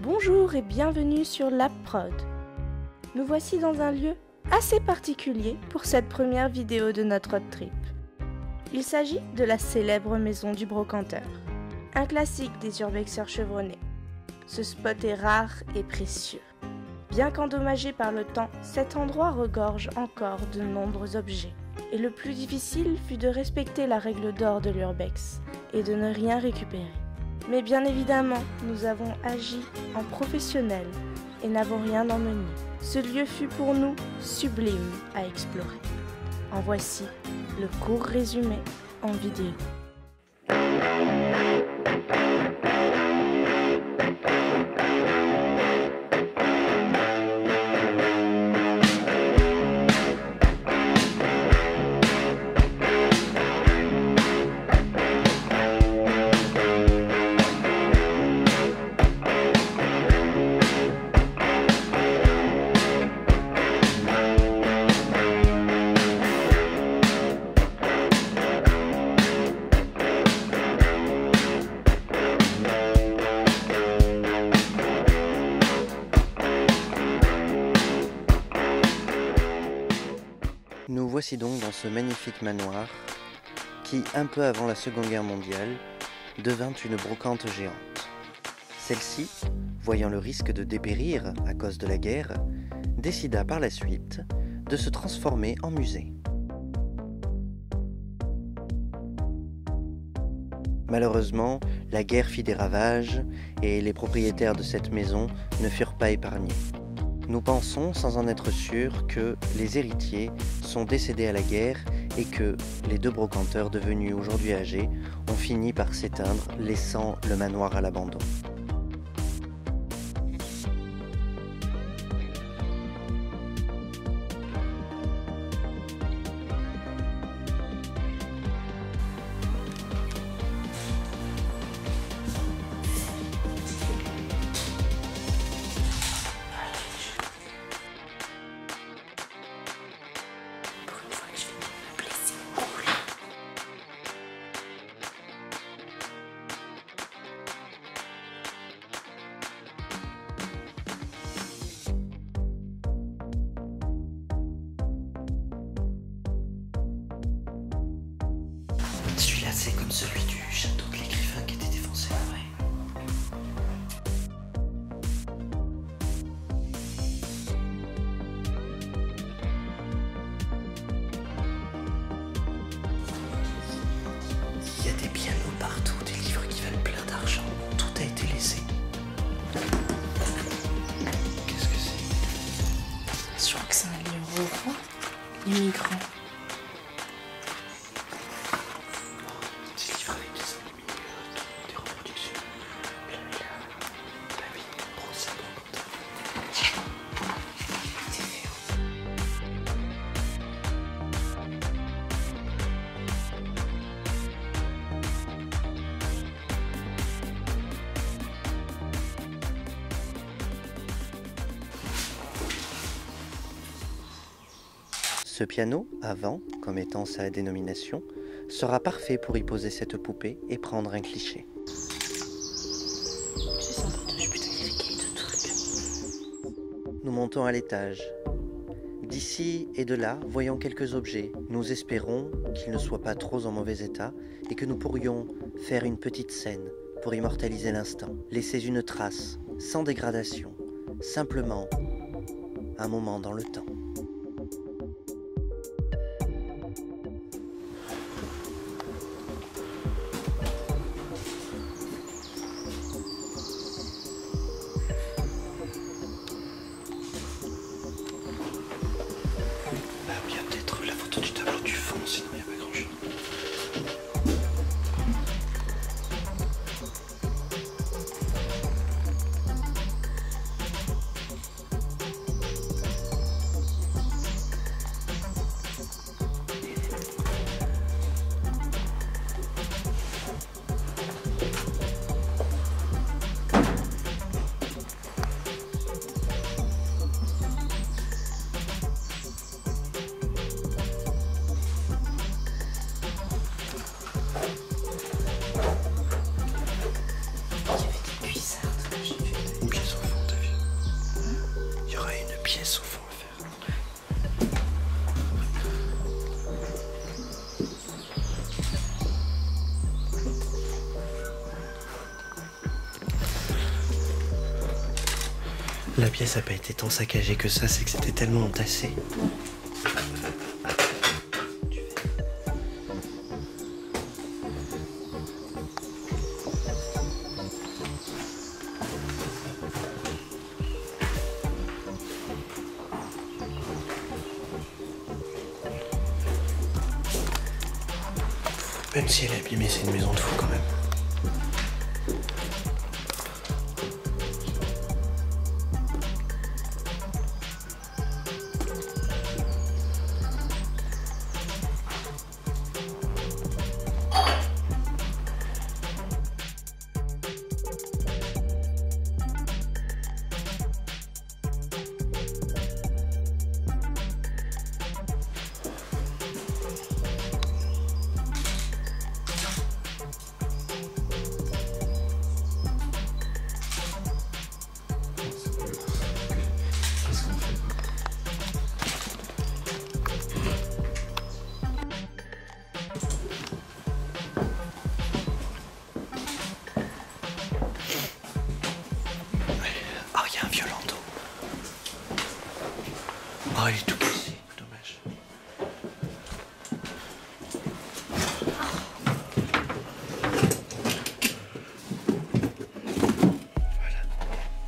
Bonjour et bienvenue sur Lab Prod. Nous voici dans un lieu assez particulier pour cette première vidéo de notre road trip. Il s'agit de la célèbre maison du brocanteur, un classique des urbexeurs chevronnés. Ce spot est rare et précieux. Bien qu'endommagé par le temps, cet endroit regorge encore de nombreux objets. Et le plus difficile fut de respecter la règle d'or de l'urbex et de ne rien récupérer. Mais bien évidemment, nous avons agi en professionnels et n'avons rien emmené. Ce lieu fut pour nous sublime à explorer. En voici le court résumé en vidéo. Nous voici donc dans ce magnifique manoir qui, un peu avant la Seconde Guerre mondiale, devint une brocante géante. Celle-ci, voyant le risque de dépérir à cause de la guerre, décida par la suite de se transformer en musée. Malheureusement, la guerre fit des ravages et les propriétaires de cette maison ne furent pas épargnés. Nous pensons, sans en être sûrs, que les héritiers sont décédés à la guerre et que les deux brocanteurs devenus aujourd'hui âgés ont fini par s'éteindre, laissant le manoir à l'abandon. Celui-là, c'est comme celui du château de l'écrivain qui était défoncé en vrai. Il y a des pianos partout, des livres qui valent plein d'argent. Tout a été laissé. Qu'est-ce que c'est? Je crois que c'est un livre au roi, les migrants. Ce piano, avant, comme étant sa dénomination, sera parfait pour y poser cette poupée et prendre un cliché. C'est sympatoche, putain, il y a des cahiers de trucs. Nous montons à l'étage. D'ici et de là, voyons quelques objets. Nous espérons qu'ils ne soient pas trop en mauvais état et que nous pourrions faire une petite scène pour immortaliser l'instant. Laisser une trace, sans dégradation, simplement un moment dans le temps. Il y a peut-être la photo du tableau du fond, sinon il n'y a pas grand-chose. pièces au fond à faire. La pièce a pas été tant saccagée que ça, c'est que c'était tellement entassé. Même si elle est abîmée, c'est une maison de fou quand même. Oh, il est tout cassé, dommage. Voilà,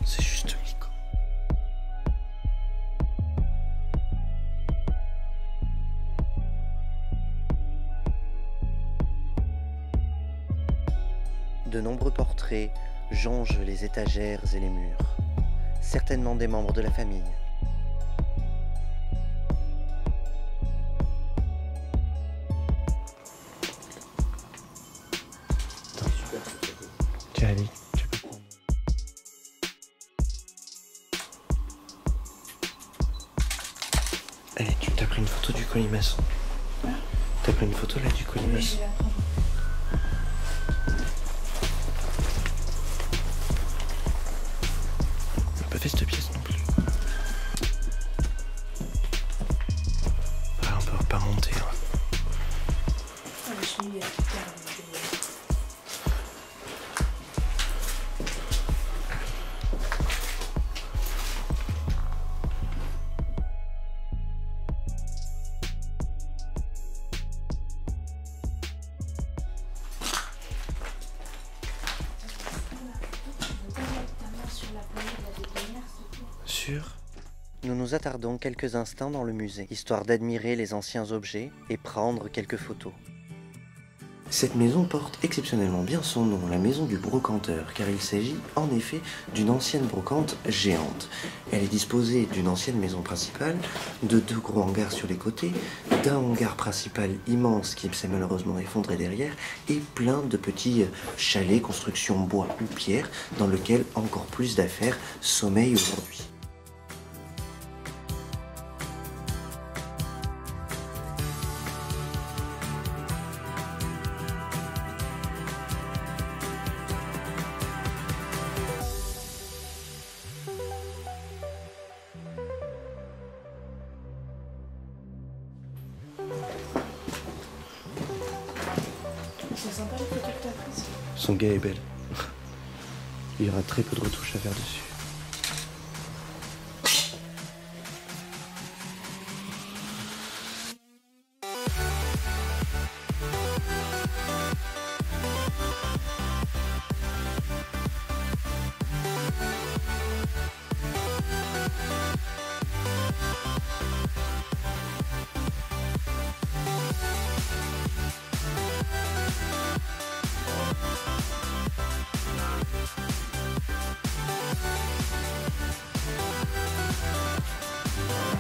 c'est juste Nico. De nombreux portraits jonchent les étagères et les murs, certainement des membres de la famille. Tiens, allez, tu peux prendre. Allez, tu t'as pris une photo du colimaçon. T'as pris une photo là du colimaçon. On n'a pas fait cette pièce non plus. Ah, on peut pas monter. Hein. Sûr ? Nous nous attardons quelques instants dans le musée, histoire d'admirer les anciens objets et prendre quelques photos. Cette maison porte exceptionnellement bien son nom, la maison du brocanteur, car il s'agit en effet d'une ancienne brocante géante. Elle est disposée d'une ancienne maison principale, de 2 gros hangars sur les côtés, d'un hangar principal immense qui s'est malheureusement effondré derrière, et plein de petits chalets, construction bois ou pierre, dans lesquels encore plus d'affaires sommeillent aujourd'hui. C'est sympa les photos que t'as prises. Son gars est belle. Il y aura très peu de retouches à faire dessus.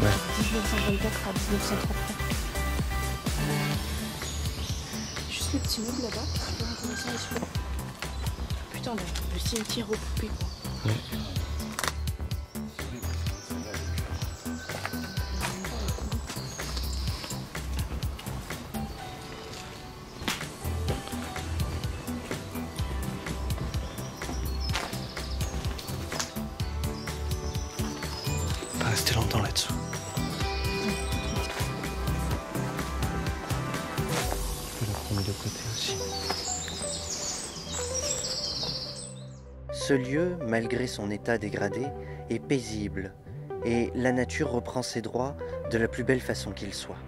Ouais. 1924 à 1939. Juste le petit meuble là-bas, c'est super intéressant ici. Putain, le cimetière aux poupées quoi. Ouais. rester longtemps là-dessous. Je vais la prendre de côté aussi. Ce lieu, malgré son état dégradé, est paisible et la nature reprend ses droits de la plus belle façon qu'il soit.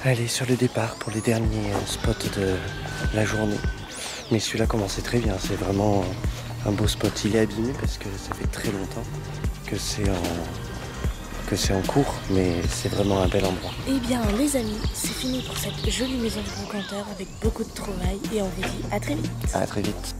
Allez, sur le départ pour les derniers spots de la journée. Mais celui-là commençait très bien, c'est vraiment un beau spot. Il est abîmé parce que ça fait très longtemps que c'est en cours, mais c'est vraiment un bel endroit. Eh bien les amis, c'est fini pour cette jolie maison du brocanteur avec beaucoup de trouvailles et on vous dit à très vite. À très vite.